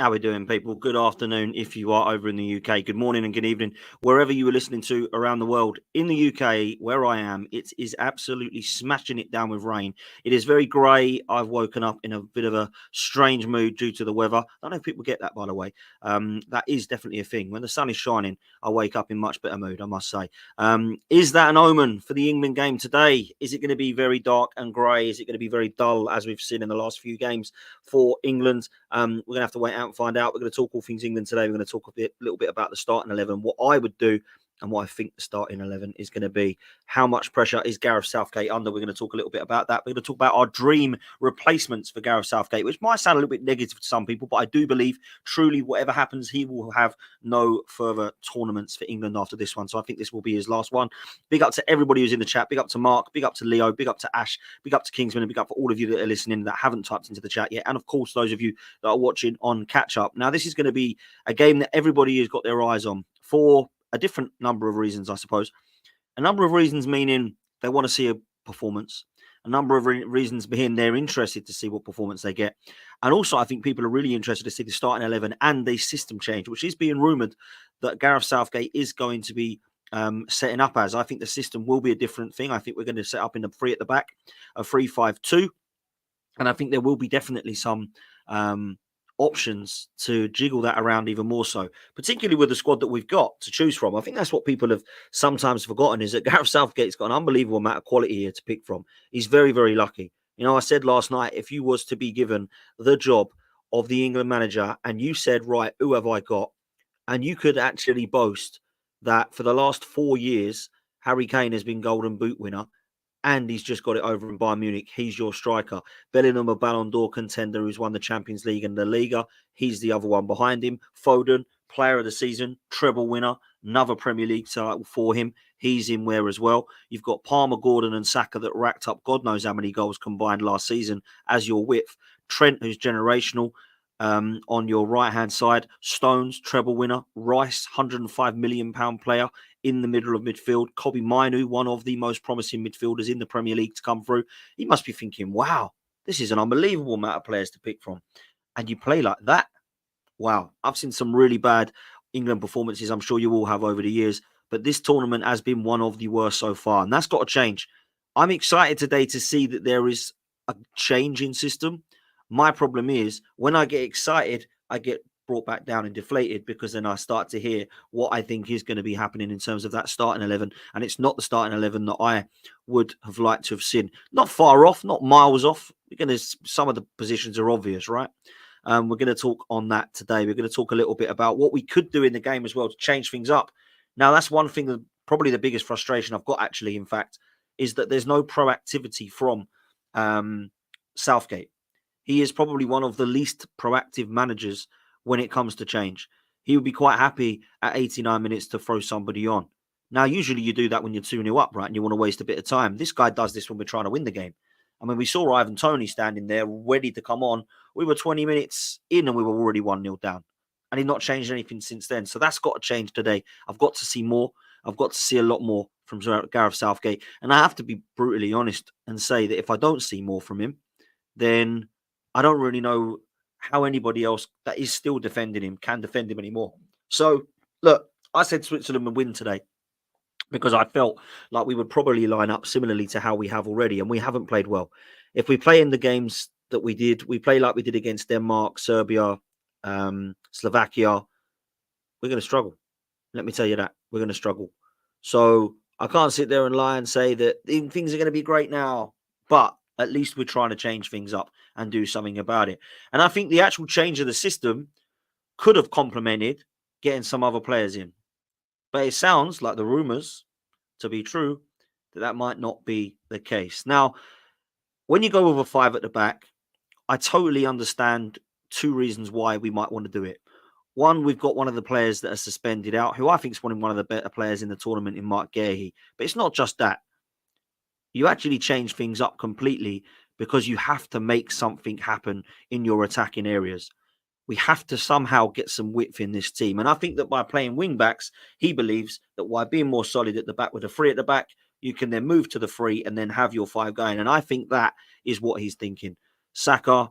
How we doing, people? Good afternoon if you are over in the UK. Good morning and good evening, wherever you are listening to around the world. In the UK, where I am, it is absolutely smashing it down with rain. It is very grey. I've woken up in a bit of a strange mood due to the weather. I don't know if people get that, by the way. That is definitely a thing. When the sun is shining, I wake up in much better mood, I must say. Is that an omen for the England game today? Is it going to be very dark and grey? Is it going to be very dull, as we've seen in the last few games for England? We're going to have to wait out and find out. We're going to talk all things England today. We're going to talk a little bit about the starting 11, what I would do and what I think the starting 11 is going to be. How much pressure is Gareth Southgate under? We're going to talk a little bit about that. We're going to talk about our dream replacements for Gareth Southgate, which might sound a little bit negative to some people, but I do believe truly whatever happens, he will have no further tournaments for England after this one. So I think this will be his last one. Big up to everybody who's in the chat. Big up to Mark. Big up to Leo. Big up to Ash. Big up to Kingsman. And big up for all of you that are listening that haven't typed into the chat yet. And of course, those of you that are watching on catch up. Now, this is going to be a game that everybody has got their eyes on for a different number of reasons, I suppose. A number of reasons meaning they want to see a performance. A number of reasons being they're interested to see what performance they get. And also, I think people are really interested to see the starting 11 and the system change, which is being rumoured that Gareth Southgate is going to be setting up as. I think the system will be a different thing. I think we're going to set up in the three at the back, a 3-5-2. And I think there will be definitely some options to jiggle that around even more so, particularly with the squad that we've got to choose from. I think that's what people have sometimes forgotten, is that Gareth Southgate's got an unbelievable amount of quality here to pick from. He's very, very lucky. You know, I said last night, if you was to be given the job of the England manager and you said, right, who have I got? And you could actually boast that for the last 4 years, Harry Kane has been Golden Boot winner, and he's just got it over in Bayern Munich. He's your striker. Bellingham, a Ballon d'Or contender who's won the Champions League and the Liga. He's the other one behind him. Foden, player of the season, treble winner, another Premier League title for him. He's in there as well. You've got Palmer, Gordon and Saka that racked up God knows how many goals combined last season as your width. Trent, who's generational, on your right-hand side. Stones, treble winner. Rice, £105 million player in the middle of midfield. Kobbie Mainoo, one of the most promising midfielders in the Premier League to come through. He must be thinking, wow, this is an unbelievable amount of players to pick from. And you play like that? Wow. I've seen some really bad England performances, I'm sure you all have over the years, but this tournament has been one of the worst so far, and that's got to change. I'm excited today to see that there is a change in system. My problem is when I get excited, I get brought back down and deflated, because then I start to hear what I think is going to be happening in terms of that starting 11. And it's not the starting 11 that I would have liked to have seen. Not far off, not miles off. Some of the positions are obvious, right? We're going to talk on that today. We're going to talk a little bit about what we could do in the game as well to change things up. Now, that's one thing that probably the biggest frustration I've got, actually, in fact, is that there's no proactivity from Southgate. He is probably one of the least proactive managers when it comes to change. He would be quite happy at 89 minutes to throw somebody on. Now, usually you do that when you're 2-0 up, right? And you want to waste a bit of time. This guy does this when we're trying to win the game. I mean, we saw Ivan Toney standing there ready to come on. We were 20 minutes in and we were already 1-0 down. And he's not changed anything since then. So that's got to change today. I've got to see more. I've got to see a lot more from Gareth Southgate. And I have to be brutally honest and say that if I don't see more from him, then I don't really know how anybody else that is still defending him can defend him anymore. So, look, I said Switzerland would win today because I felt like we would probably line up similarly to how we have already, and we haven't played well. If we play in the games that we play like we did against Denmark, Serbia, Slovakia, we're going to struggle. Let me tell you that. We're going to struggle. So I can't sit there and lie and say that things are going to be great now, but at least we're trying to change things up and do something about it. And I think the actual change of the system could have complemented getting some other players in. But it sounds like the rumours to be true that might not be the case. Now, when you go with a 5 at the back, I totally understand 2 reasons why we might want to do it. One, we've got one of the players that are suspended out, who I think is one of the better players in the tournament in Mark Guehi. But it's not just that. You actually change things up completely because you have to make something happen in your attacking areas. We have to somehow get some width in this team. And I think that by playing wing backs, he believes that by being more solid at the back with a 3 at the back, you can then move to the 3 and then have your 5 going. And I think that is what he's thinking. Saka,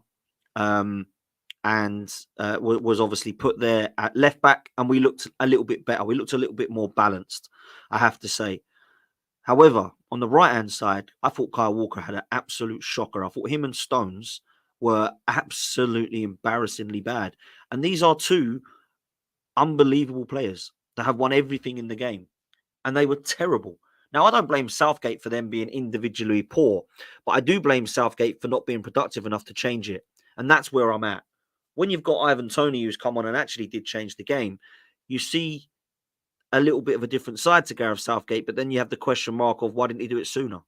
and was obviously put there at left back, and we looked a little bit better. We looked a little bit more balanced, I have to say. However, on the right-hand side, I thought Kyle Walker had an absolute shocker. I thought him and Stones were absolutely embarrassingly bad. And these are two unbelievable players that have won everything in the game. And they were terrible. Now, I don't blame Southgate for them being individually poor, but I do blame Southgate for not being productive enough to change it. And that's where I'm at. When you've got Ivan Toney, who's come on and actually did change the game, you see a little bit of a different side to Gareth Southgate, but then you have the question mark of why didn't he do it sooner?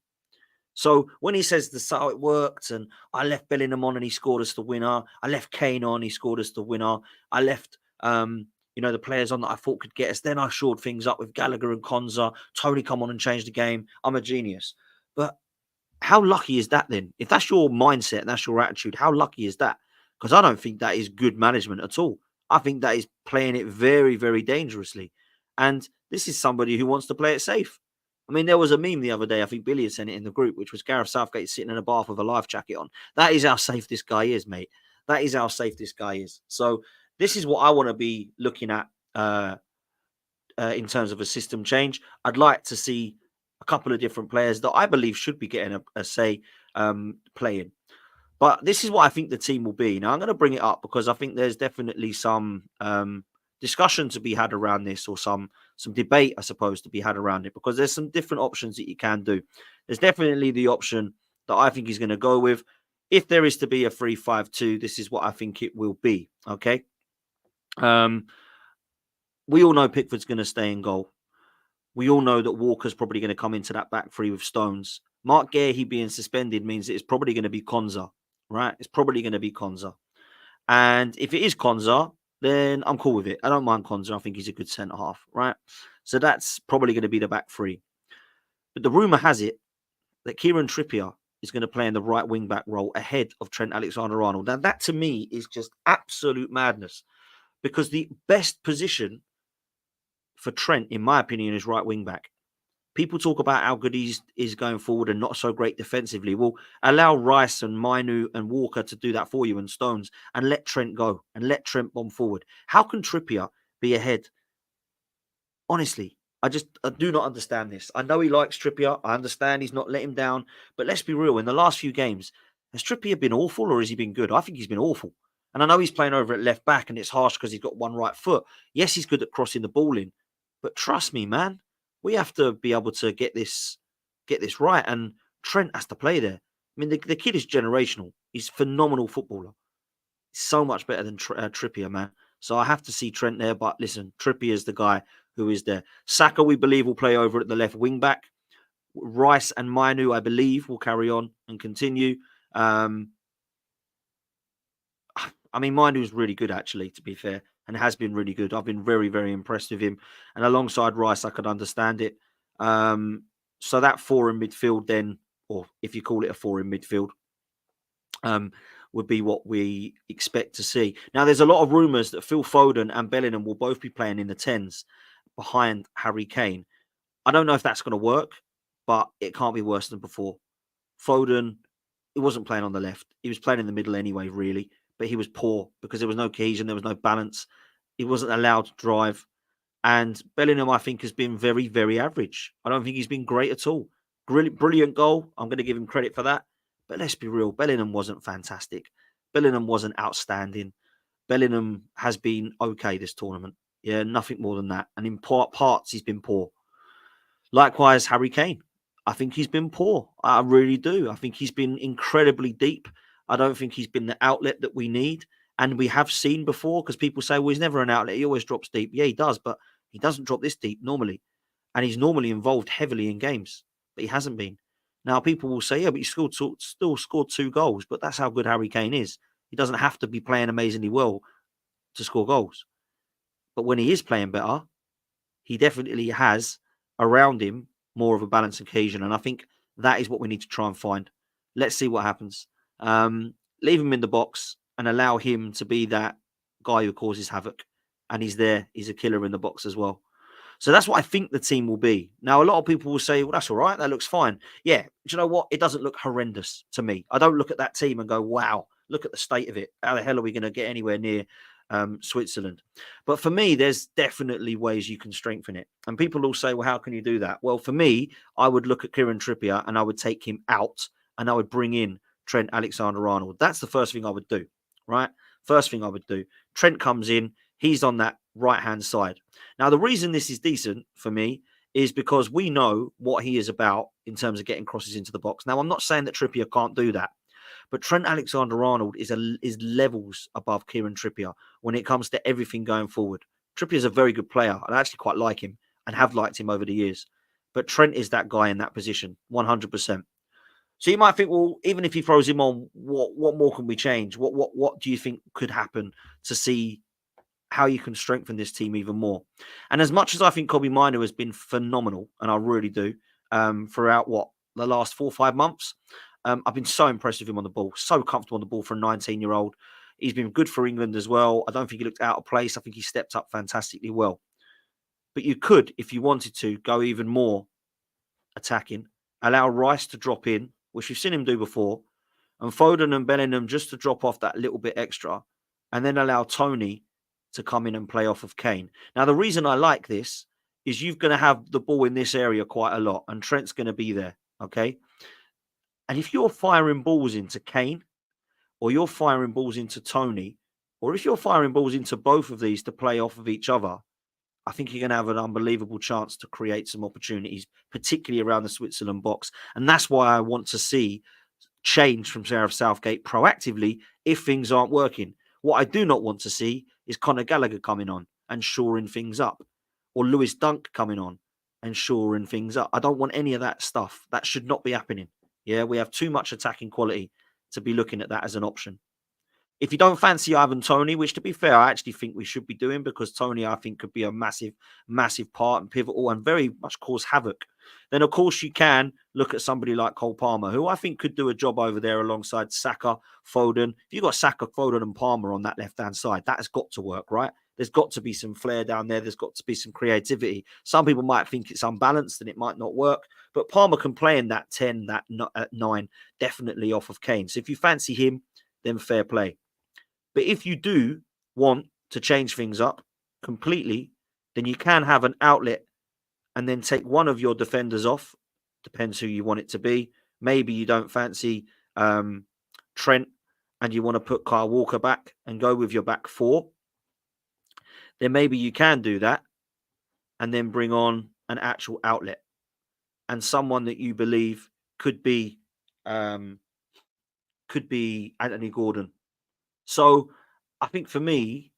So when he says that's how it worked, and I left Bellingham on and he scored us the winner, I left Kane on, he scored us the winner, I left the players on that I thought could get us, then I shored things up with Gallagher and Konza, Tony come on and changed the game, I'm a genius. But how lucky is that then? If that's your mindset and that's your attitude, how lucky is that? Because I don't think that is good management at all. I think that is playing it very, very dangerously. And this is somebody who wants to play it safe. I mean, there was a meme the other day, I think Billy had sent it in the group, which was Gareth Southgate sitting in a bath with a life jacket on. That is how safe this guy is, mate. That is how safe this guy is. So this is what I want to be looking at in terms of a system change. I'd like to see a couple of different players that I believe should be getting a say playing. But this is what I think the team will be. Now, I'm going to bring it up because I think there's definitely some discussion to be had around this, or some debate, I suppose, to be had around it, because there's some different options that you can do. There's definitely the option that I think he's going to go with. If there is to be a 3-5-2, this is what I think it will be. Okay. We all know Pickford's going to stay in goal. We all know that Walker's probably going to come into that back three with Stones. Mark Guehi being suspended means that it's probably going to be Konza, right? It's probably going to be Konza. And if it is Konza, then I'm cool with it. I don't mind Konza. I think he's a good centre-half, right? So that's probably going to be the back three. But the rumour has it that Kieran Trippier is going to play in the right wing-back role ahead of Trent Alexander-Arnold. Now, that to me is just absolute madness, because the best position for Trent, in my opinion, is right wing-back. People talk about how good he is going forward and not so great defensively. Well, allow Rice and Mainu and Walker to do that for you, and Stones, and let Trent go and let Trent bomb forward. How can Trippier be ahead? Honestly, I do not understand this. I know he likes Trippier. I understand he's not let him down. But let's be real. In the last few games, has Trippier been awful or has he been good? I think he's been awful. And I know he's playing over at left back and it's harsh because he's got one right foot. Yes, he's good at crossing the ball in. But trust me, man, we have to be able to get this right. And Trent has to play there. I mean, the kid is generational. He's a phenomenal footballer. He's so much better than Trippier, man. So I have to see Trent there. But listen, Trippier is the guy who is there. Saka, we believe, will play over at the left wing back. Rice and Mainu, I believe, will carry on and continue. I mean, Mainu's really good, actually, to be fair, and has been really good. I've been very, very impressed with him. And alongside Rice, I could understand it. So that four in midfield then, or if you call it a four in midfield, would be what we expect to see. Now, there's a lot of rumours that Phil Foden and Bellingham will both be playing in the 10s behind Harry Kane. I don't know if that's going to work, but it can't be worse than before. Foden, he wasn't playing on the left. He was playing in the middle anyway, really. But he was poor because there was no cohesion, there was no balance. He wasn't allowed to drive. And Bellingham, I think, has been very, very average. I don't think he's been great at all. Brilliant goal. I'm going to give him credit for that. But let's be real, Bellingham wasn't fantastic. Bellingham wasn't outstanding. Bellingham has been okay this tournament. Yeah, nothing more than that. And in parts, he's been poor. Likewise, Harry Kane. I think he's been poor. I really do. I think he's been incredibly deep. I don't think he's been the outlet that we need. And we have seen before, because people say, well, he's never an outlet. He always drops deep. Yeah, he does, but he doesn't drop this deep normally. And he's normally involved heavily in games, but he hasn't been. Now, people will say, yeah, but he still scored 2 goals, but that's how good Harry Kane is. He doesn't have to be playing amazingly well to score goals. But when he is playing better, he definitely has around him more of a balanced occasion. And I think that is what we need to try and find. Let's see what happens. Leave him in the box and allow him to be that guy who causes havoc. And he's there. He's a killer in the box as well. So that's what I think the team will be. Now, a lot of people will say, well, that's all right. That looks fine. Yeah. Do you know what? It doesn't look horrendous to me. I don't look at that team and go, wow, Look at the state of it. How the hell are we going to get anywhere near Switzerland? But for me, there's definitely ways you can strengthen it. And people will say, well, how can you do that? Well, for me, I would look at Kieran Trippier and I would take him out and I would bring in Trent Alexander-Arnold. That's the first thing I would do, right? First thing I would do. Trent comes in. He's on that right-hand side. Now, the reason this is decent for me is because we know what he is about in terms of getting crosses into the box. Now, I'm not saying that Trippier can't do that, but Trent Alexander-Arnold is levels above Kieran Trippier when it comes to everything going forward. Trippier is a very good player, and I actually quite like him and have liked him over the years. But Trent is that guy in that position, 100%. So you might think, well, even if he throws him on, what more can we change? What do you think could happen to see how you can strengthen this team even more? And as much as I think Kobbie Mainoo has been phenomenal, and I really do, throughout the last 4 or 5 months, I've been so impressed with him on the ball, so comfortable on the ball for a 19-year-old. He's been good for England as well. I don't think he looked out of place. I think he stepped up fantastically well. But you could, if you wanted to, go even more attacking, allow Rice to drop in, which we've seen him do before, and Foden and Bellingham just to drop off that little bit extra, and then allow Tony to come in and play off of Kane. Now, the reason I like this is you're going to have the ball in this area quite a lot, and Trent's going to be there, okay? And if you're firing balls into Kane, or you're firing balls into Tony, or if you're firing balls into both of these to play off of each other, I think you're going to have an unbelievable chance to create some opportunities, particularly around the Switzerland box. And that's why I want to see change from Gareth Southgate proactively if things aren't working. What I do not want to see is Conor Gallagher coming on and shoring things up, or Lewis Dunk coming on and shoring things up. I don't want any of that stuff. That should not be happening. Yeah, we have too much attacking quality to be looking at that as an option. If you don't fancy Ivan Toney, which to be fair, I actually think we should be doing, because Toney, I think, could be a massive, massive part and pivotal and very much cause havoc, then of course you can look at somebody like Cole Palmer, who I think could do a job over there alongside Saka, Foden. If you've got Saka, Foden and Palmer on that left-hand side, that has got to work, right? There's got to be some flair down there. There's got to be some creativity. Some people might think it's unbalanced and it might not work, but Palmer can play in that 10, that 9, definitely off of Kane. So if you fancy him, then fair play. But if you do want to change things up completely, then you can have an outlet and then take one of your defenders off. Depends who you want it to be. Maybe you don't fancy Trent and you want to put Kyle Walker back and go with your back 4. Then maybe you can do that and then bring on an actual outlet and someone that you believe could be Anthony Gordon. So I think for me,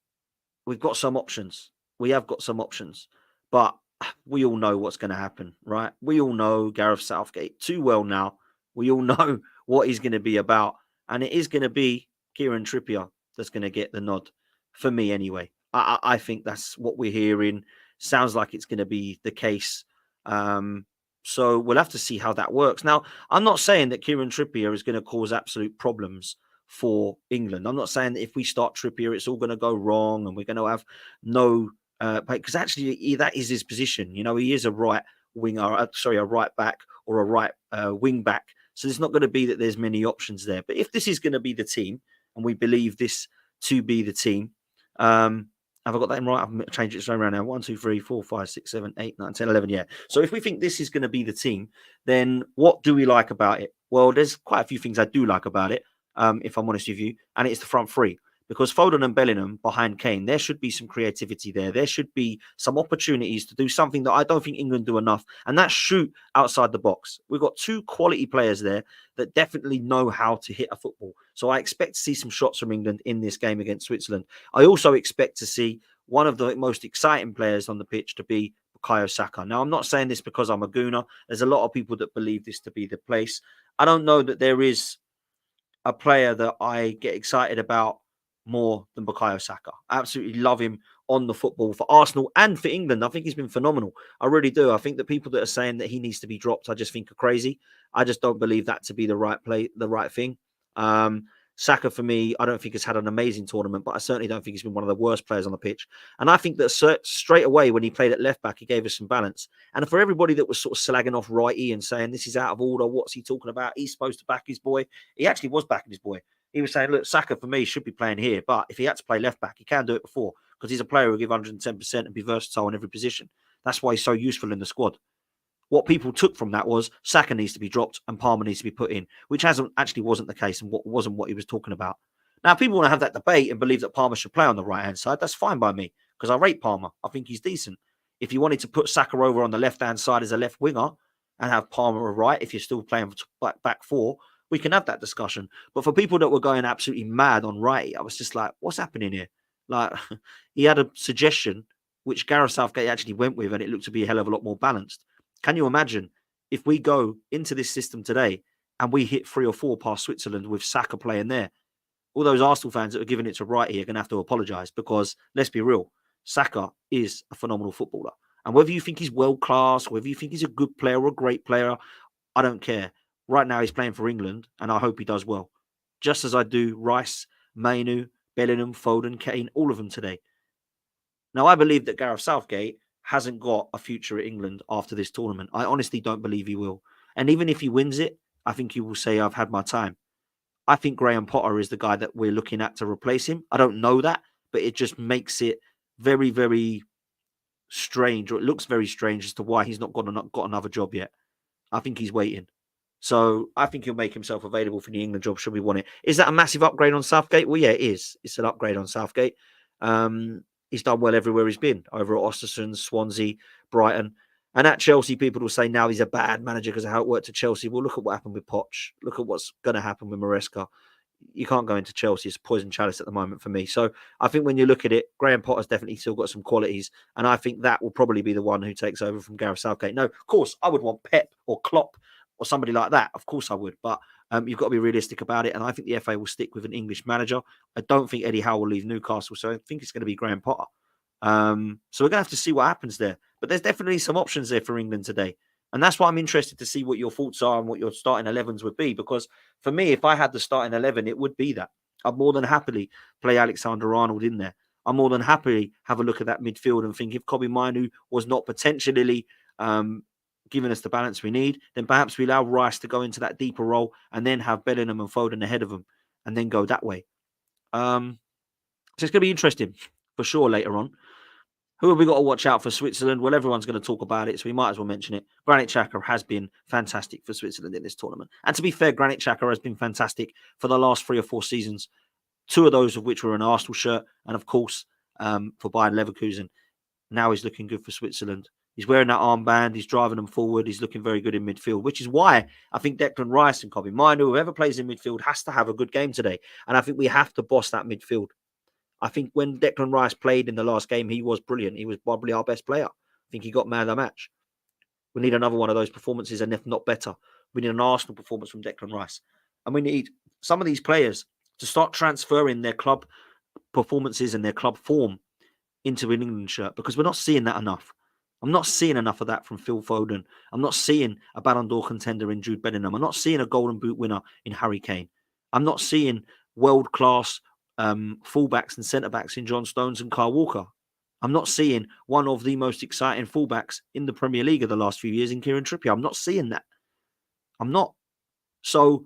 we've got some options. We have got some options, but we all know what's going to happen, right? We all know Gareth Southgate too well now. We all know what he's going to be about. And it is going to be Kieran Trippier that's going to get the nod, for me anyway. I think that's what we're hearing. Sounds like it's going to be the case. So we'll have to see how that works. Now, I'm not saying that Kieran Trippier is going to cause absolute problems for England. I'm not saying that if we start Trippier, it's all going to go wrong and we're going to have no... because actually that is his position. You know, he is a right winger, a right back or a right wing back. So it's not going to be that there's many options there. But if this is going to be the team, and we believe this to be the team, have I got that in right? I've changed it around now. 1, 2, 3, 4, 5, 6, 7, 8, 9, 10, 11. Yeah. So if we think this is going to be the team, then what do we like about it? Well, there's quite a few things I do like about it, if I'm honest with you. And it's the front 3. Because Foden and Bellingham behind Kane, there should be some creativity there. There should be some opportunities to do something that I don't think England do enough, and that's shoot outside the box. We've got 2 quality players there that definitely know how to hit a football. So I expect to see some shots from England in this game against Switzerland. I also expect to see one of the most exciting players on the pitch to be Bukayo Saka. Now, I'm not saying this because I'm a gooner. There's a lot of people that believe this to be the place. I don't know that there is a player that I get excited about more than Bukayo Saka. I absolutely love him on the football for Arsenal and for England. I think he's been phenomenal. I really do. I think the people that are saying that he needs to be dropped, I just think are crazy. I just don't believe that to be the right thing. Saka, for me, I don't think has had an amazing tournament, but I certainly don't think he's been one of the worst players on the pitch. And I think that straight away when he played at left back, he gave us some balance. And for everybody that was sort of slagging off Righty and saying this is out of order, what's he talking about? He's supposed to back his boy. He actually was backing his boy. He was saying, look, Saka for me should be playing here, but if he had to play left back, he can do it before because he's a player who will give 110% and be versatile in every position. That's why he's so useful in the squad. What people took from that was Saka needs to be dropped and Palmer needs to be put in, which wasn't the case and wasn't what he was talking about. Now, people want to have that debate and believe that Palmer should play on the right-hand side. That's fine by me because I rate Palmer. I think he's decent. If you wanted to put Saka over on the left-hand side as a left winger and have Palmer a right, if you're still playing back four, we can have that discussion. But for people that were going absolutely mad on right, I was just like, what's happening here? Like, he had a suggestion which Gareth Southgate actually went with, and it looked to be a hell of a lot more balanced. Can you imagine if we go into this system today and we hit 3 or 4 past Switzerland with Saka playing there? All those Arsenal fans that are giving it to Wrighty are going to have to apologise because, let's be real, Saka is a phenomenal footballer. And whether you think he's world-class, whether you think he's a good player or a great player, I don't care. Right now, he's playing for England, and I hope he does well. Just as I do Rice, Mainu, Bellingham, Foden, Kane, all of them today. Now, I believe that Gareth Southgate hasn't got a future at England after this tournament. I honestly don't believe he will. And even if he wins it, I think he will say, I've had my time. I think Graham Potter is the guy that we're looking at to replace him. I don't know that, but it just makes it very, very strange, or it looks very strange as to why he's not got another job yet. I think he's waiting. So I think he'll make himself available for the England job should we want it. Is that a massive upgrade on Southgate? Well, yeah, it is. It's an upgrade on Southgate. He's done well everywhere he's been, over at Ostersund, Swansea, Brighton. And at Chelsea, people will say now he's a bad manager because of how it worked at Chelsea. Well, look at what happened with Poch. Look at what's going to happen with Maresca. You can't go into Chelsea. It's poison chalice at the moment for me. So I think when you look at it, Graham Potter's definitely still got some qualities. And I think that will probably be the one who takes over from Gareth Southgate. No, of course, I would want Pep or Klopp or somebody like that. Of course I would. But you've got to be realistic about it. And I think the FA will stick with an English manager. I don't think Eddie Howe will leave Newcastle. So I think it's going to be Graham Potter. So we're going to have to see what happens there. But there's definitely some options there for England today. And that's why I'm interested to see what your thoughts are and what your starting 11s would be. Because for me, if I had the starting 11, it would be that. I'd more than happily play Alexander-Arnold in there. I'm more than happily have a look at that midfield and think if Kobbie Mainoo was not potentially giving us the balance we need, then perhaps we allow Rice to go into that deeper role and then have Bellingham and Foden ahead of him and then go that way. So it's going to be interesting for sure later on. Who have we got to watch out for Switzerland? Well, everyone's going to talk about it, so we might as well mention it. Granit Xhaka has been fantastic for Switzerland in this tournament. And to be fair, Granit Xhaka has been fantastic for the last 3 or 4 seasons, 2 of those of which were an Arsenal shirt, and of course, for Bayern Leverkusen. Now he's looking good for Switzerland. He's wearing that armband. He's driving them forward. He's looking very good in midfield, which is why I think Declan Rice and Kobbie Mainoo, whoever plays in midfield, has to have a good game today. And I think we have to boss that midfield. I think when Declan Rice played in the last game, he was brilliant. He was probably our best player. I think he got man of the match. We need another one of those performances, and if not better, we need an Arsenal performance from Declan Rice. And we need some of these players to start transferring their club performances and their club form into an England shirt because we're not seeing that enough. I'm not seeing enough of that from Phil Foden. I'm not seeing a Ballon d'Or contender in Jude Bellingham. I'm not seeing a Golden Boot winner in Harry Kane. I'm not seeing world-class fullbacks and centre-backs in John Stones and Kyle Walker. I'm not seeing one of the most exciting fullbacks in the Premier League of the last few years in Kieran Trippier. I'm not seeing that. I'm not. So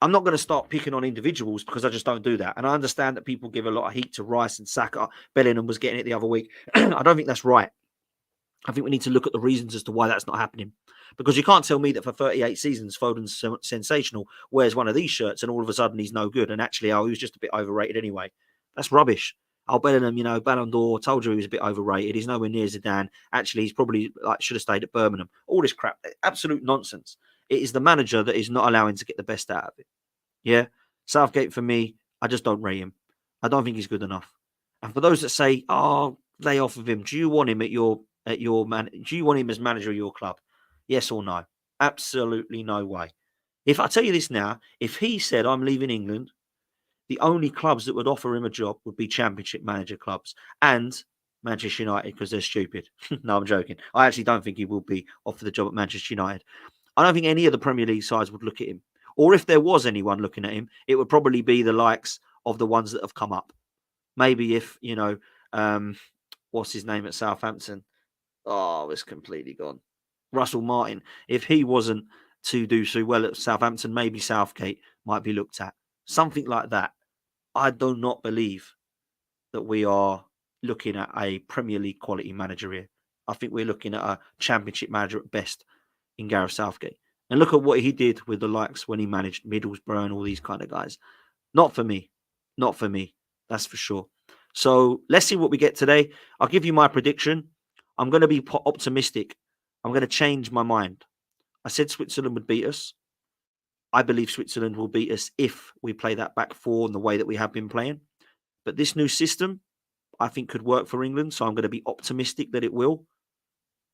I'm not going to start picking on individuals because I just don't do that. And I understand that people give a lot of heat to Rice and Saka. Bellingham was getting it the other week. I don't think that's right. I think we need to look at the reasons as to why that's not happening. Because you can't tell me that for 38 seasons, Foden's sensational, wears one of these shirts and all of a sudden he's no good. And actually, he was just a bit overrated anyway. That's rubbish. Bellingham, Ballon d'Or, told you he was a bit overrated. He's nowhere near Zidane. Actually, he's probably should have stayed at Birmingham. All this crap, absolute nonsense. It is the manager that is not allowing to get the best out of it. Yeah? Southgate, for me, I just don't rate him. I don't think he's good enough. And for those that say, lay off of him, do you want him do you want him as manager of your club? Yes or no? Absolutely no way. If I tell you this now, if he said I'm leaving England, the only clubs that would offer him a job would be Championship manager clubs and Manchester United because they're stupid. No, I'm joking. I actually don't think he will be offered the job at Manchester United. I don't think any of the Premier League sides would look at him. Or if there was anyone looking at him, it would probably be the likes of the ones that have come up. Maybe if, what's his name at Southampton? Oh, it's completely gone. Russell Martin. If he wasn't to do so well at Southampton, maybe Southgate might be looked at. something like that. I do not believe that we are looking at a Premier League quality manager here. I think we're looking at a Championship manager at best in Gareth Southgate. And look at what he did with the likes when he managed Middlesbrough and all these kind of guys. Not for me. Not for me. That's for sure. So let's see what we get today. I'll give you my prediction. I'm going to be optimistic. I'm going to change my mind. I said Switzerland would beat us. I believe Switzerland will beat us if we play that back four in the way that we have been playing. But this new system, I think, could work for England. So I'm going to be optimistic that it will.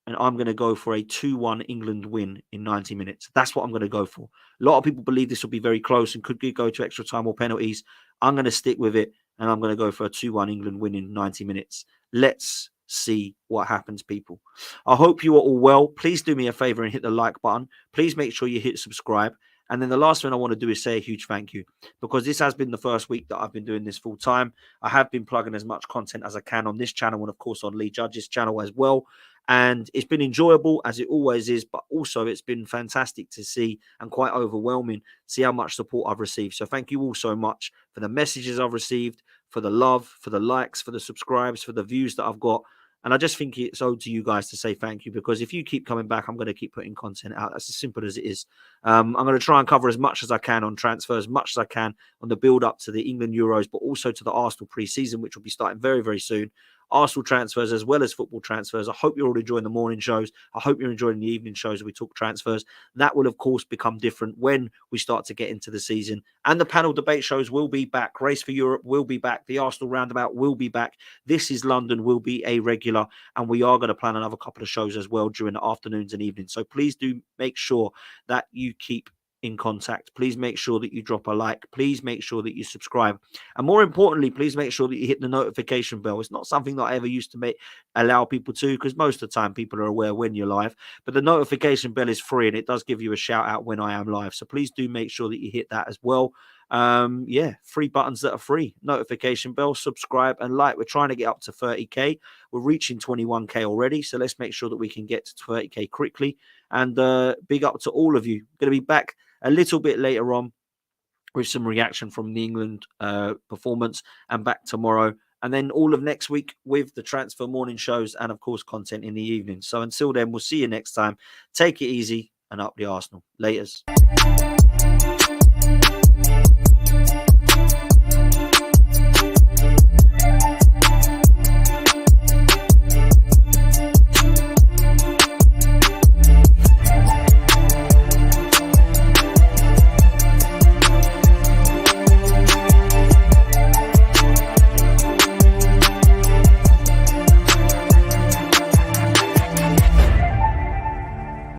And I'm going to go for a 2-1 England win in 90 minutes. That's what I'm going to go for. A lot of people believe this will be very close and could go to extra time or penalties. I'm going to stick with it, and I'm going to go for a 2-1 England win in 90 minutes. Let's see what happens, people. I hope you are all well. Please do me a favor and hit the like button. Please make sure you hit subscribe. And then the last thing I want to do is say a huge thank you, because this has been the first week that I've been doing this full time. I have been plugging as much content as I can on this channel and, of course, on Lee Judge's channel as well. And it's been enjoyable, as it always is, but also it's been fantastic to see and quite overwhelming, see how much support I've received. So thank you all so much for the messages I've received, for the love, for the likes, for the subscribes, for the views that I've got. And I just think it's owed to you guys to say thank you, because if you keep coming back, I'm going to keep putting content out. That's as simple as it is. I'm going to try and cover as much as I can on transfers, as much as I can on the build up to the England Euros, but also to the Arsenal pre-season, which will be starting very, very soon. Arsenal transfers as well as football transfers. I hope you're all enjoying the morning shows. I hope you're enjoying the evening shows as we talk transfers. That will, of course, become different when we start to get into the season. And the panel debate shows will be back. Race for Europe will be back. The Arsenal Roundabout will be back. This is London will be a regular. And we are going to plan another couple of shows as well during the afternoons and evenings. So please do make sure that you keep in contact. Please make sure that you drop a like. Please make sure that you subscribe. And more importantly, please make sure that you hit the notification bell. It's not something that I ever used to allow people to, because most of the time people are aware when you're live. But the notification bell is free and it does give you a shout out when I am live. So please do make sure that you hit that as well. Free buttons that are free: notification bell, subscribe, and like. We're trying to get up to 30k. We're reaching 21k already, so let's make sure that we can get to 30k quickly. And big up to all of you. Going to be back a little bit later on with some reaction from the England performance, and back tomorrow, and then all of next week with the transfer morning shows and, of course, content in the evening. So until then, we'll see you next time. Take it easy and up the Arsenal. Laters.